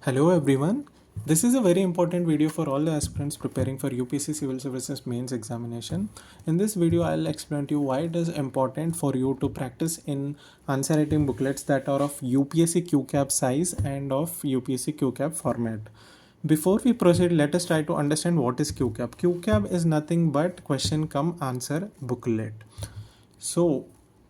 Hello everyone. This is a very important video for all the aspirants preparing for UPSC Civil Services Mains examination. In this video, I'll explain to you why it is important for you to practice in answer writing booklets that are of UPSC QCAB size and of UPSC QCAB format. Before we proceed, let us try to understand what is QCAB. QCAB is nothing but question come answer booklet. So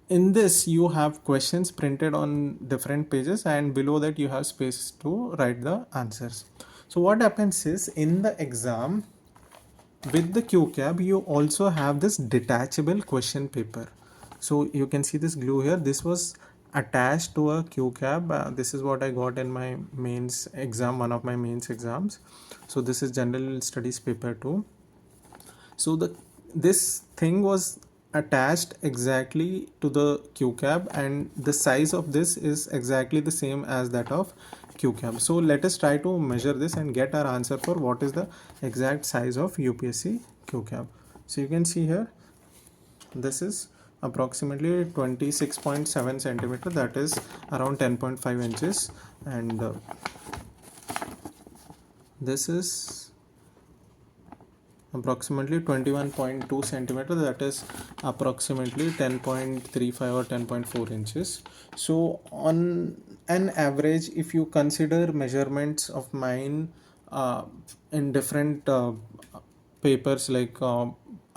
in this you have questions printed on different pages and below that you have space to write the answers. So what happens is in the exam with the QCAB you also have this detachable question paper. So you can see this glue here. This was attached to a QCAB. This is what I got in my mains exam, one of my mains exams. So this is general studies paper 2. So this thing was attached exactly to the QCAB and the size of this is exactly the same as that of QCAB. So let us try to measure this and get our answer for what is the exact size of UPSC QCAB. So you can see here, this is approximately 26.7 centimeter, that is around 10.5 inches, and this is approximately 21.2 centimeter, that is approximately 10.35 or 10.4 inches. So on an average, if you consider measurements of mine in different papers, like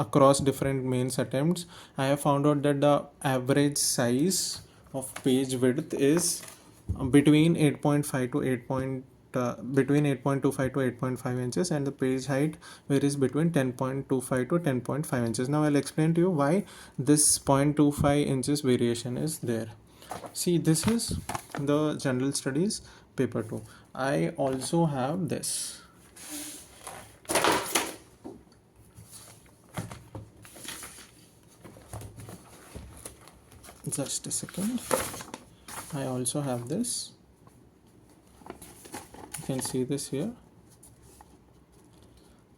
across different mains attempts, I have found out that the average size of page width is between 8.5 to 8. Between 8.25 to 8.5 inches, and the page height varies between 10.25 to 10.5 inches. Now I'll explain to you why this 0.25 inches variation is there. See, this is the general studies paper 2. I also have this. Just a second. I also have this. You can see this here.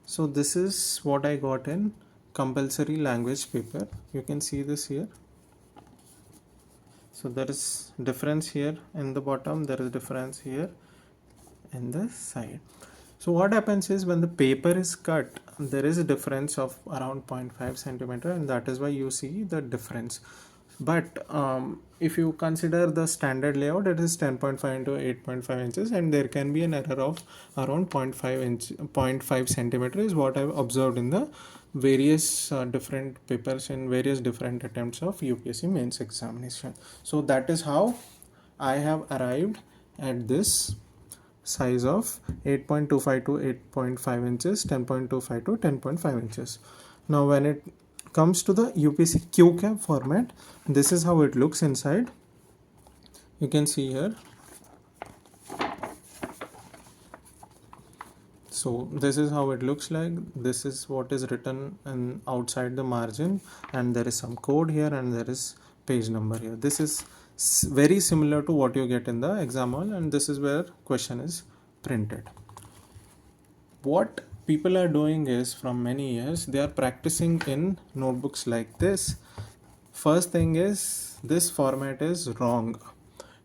So this is what I got in compulsory language paper. You can see this here. So there is difference here in the bottom, there is difference here in the side. So what happens is when the paper is cut, there is a difference of around 0.5 centimeter, and that is why you see the difference. But if you consider the standard layout, it is 10.5 into 8.5 inches, and there can be an error of around 0.5 centimeter is what I've observed in the various different papers in various different attempts of UPSC mains examination. So that is how I have arrived at this size of 8.25 to 8.5 inches, 10.25 to 10.5 inches. Now when it comes to the UPSC QCAB format, this is how it looks inside. You can see here. So this is how it looks like. This is what is written and outside the margin, and there is some code here and there is page number here. This is very similar to what you get in the exam hall, and this is where question is printed. What people are doing is, from many years they are practicing in notebooks like this. First thing is, this format is wrong.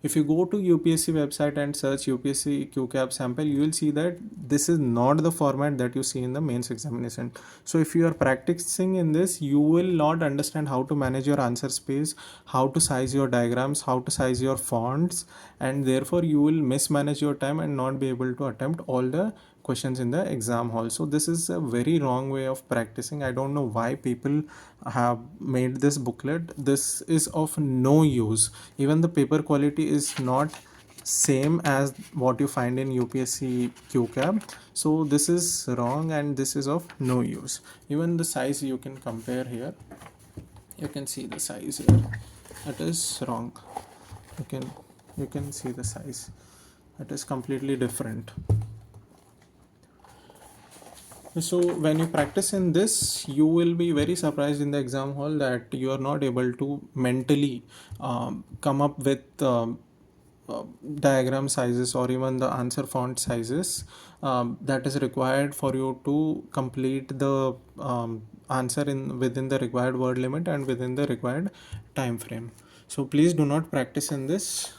If you go to UPSC website and search UPSC QCAB sample, you will see that this is not the format that you see in the mains examination. So if you are practicing in this, you will not understand how to manage your answer space, how to size your diagrams, how to size your fonts, and therefore you will mismanage your time and not be able to attempt all the questions in the exam hall. So this is a very wrong way of practicing. I don't know why people have made this booklet. This is of no use. Even the paper quality is not same as what you find in UPSC QCAB. So this is wrong and this is of no use. Even the size you can compare here. You can see the size here. It is wrong. You can see the size. It is completely different. So when you practice in this, you will be very surprised in the exam hall that you are not able to mentally come up with diagram sizes or even the answer font sizes that is required for you to complete the answer within the required word limit and within the required time frame. So please do not practice in this.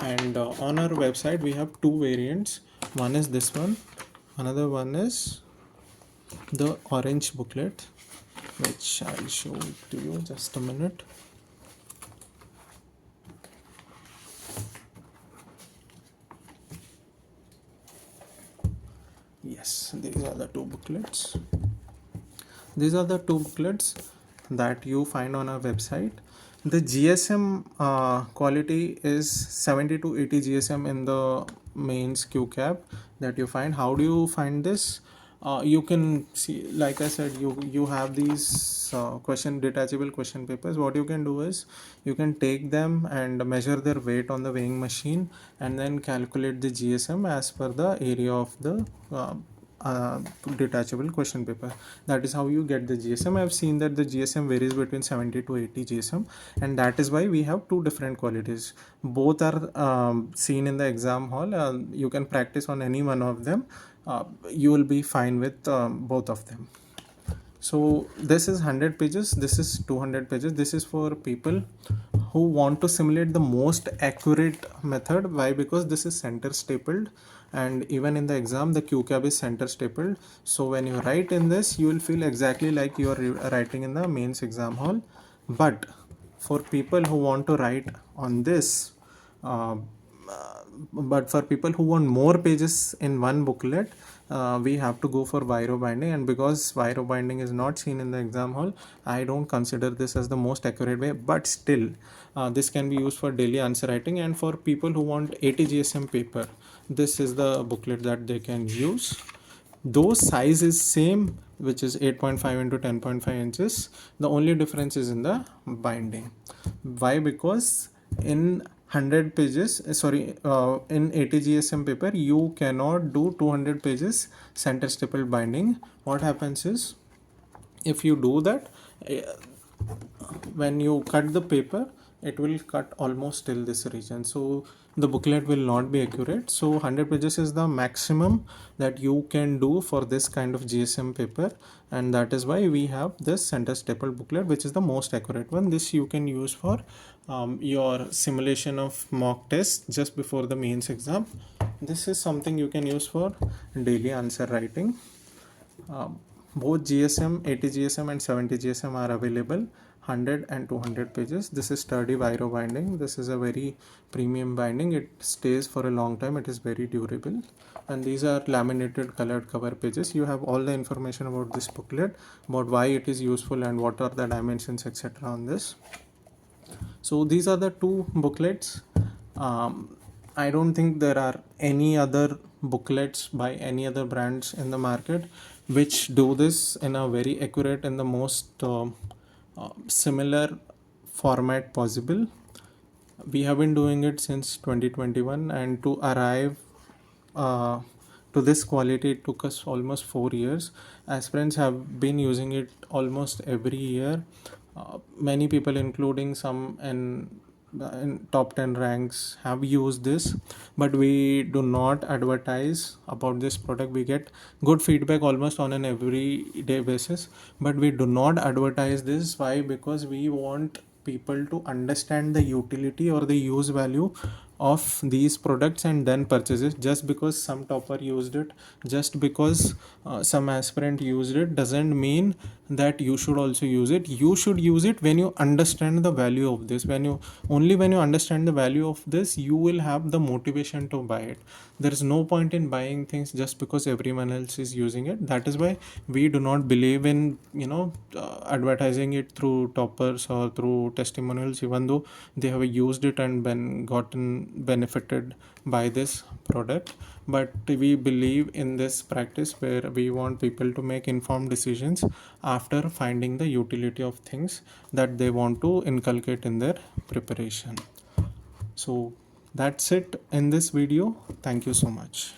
And on our website we have two variants. One is this one, another one is the orange booklet, which I'll show it to you. Just a minute. Yes, these are the two booklets. These are the two booklets that you find on our website. The GSM quality is 70 to 80 GSM in the mains QCAB that you find. How do you find this? You can see, like I said, you have these detachable question papers. What you can do is you can take them and measure their weight on the weighing machine and then calculate the GSM as per the area of the uh, detachable question paper. That is how you get the GSM. I've seen that the GSM varies between 70 to 80 GSM, and that is why we have two different qualities. Both are seen in the exam hall. You can practice on any one of them. You will be fine with both of them. So this is 100 pages, this is 200 pages. This is for people who want to simulate the most accurate method. Why? Because this is center stapled, and even in the exam the QCAB is center stapled. So when you write in this, you will feel exactly like you are writing in the mains exam hall. But for people who want to write on this, uh, but for people who want more pages in one booklet, we have to go for Viro binding. And because Viro binding is not seen in the exam hall, I don't consider this as the most accurate way. But still, this can be used for daily answer writing. And for people who want 80 GSM paper, this is the booklet that they can use. Though size is same, which is 8.5 into 10.5 inches, the only difference is in the binding. Why? Because in 100 pages, in 80 GSM paper, you cannot do 200 pages center staple binding. What happens is, if you do that, eh, when you cut the paper, it will cut almost till this region, so the booklet will not be accurate. So 100 pages is the maximum that you can do for this kind of GSM paper, and that is why we have this center staple booklet, which is the most accurate one. This you can use for your simulation of mock test just before the mains exam. This is something you can use for daily answer writing. Both GSM, 80 GSM and 70 GSM are available, 100 and 200 pages. This is sturdy Viro binding. This is a very premium binding. It stays for a long time. It is very durable. And these are laminated colored cover pages. You have all the information about this booklet, about why it is useful and what are the dimensions, etc. on this. So these are the two booklets. I don't think there are any other booklets by any other brands in the market which do this in a very accurate and the most similar format possible. We have been doing it since 2021, and to arrive uh, to this quality, it took us almost 4 years. Aspirants have been using it almost every year. Many people, including some in top 10 ranks, have used this, but we do not advertise about this product. We get good feedback almost on an everyday basis, but we do not advertise this. Why? Because we want people to understand the utility or the use value of these products and then purchase it. Just because some topper used it, just because some aspirant used it, doesn't mean that you should also use it. You should use it when you understand the value of this. When you understand the value of this, you will have the motivation to buy it. There is no point in buying things just because everyone else is using it. That is why we do not believe in advertising it through toppers or through testimonials, even though they have used it and been gotten benefited by this product. But we believe in this practice where we want people to make informed decisions after finding the utility of things that they want to inculcate in their preparation. So that's it in this video. Thank you so much.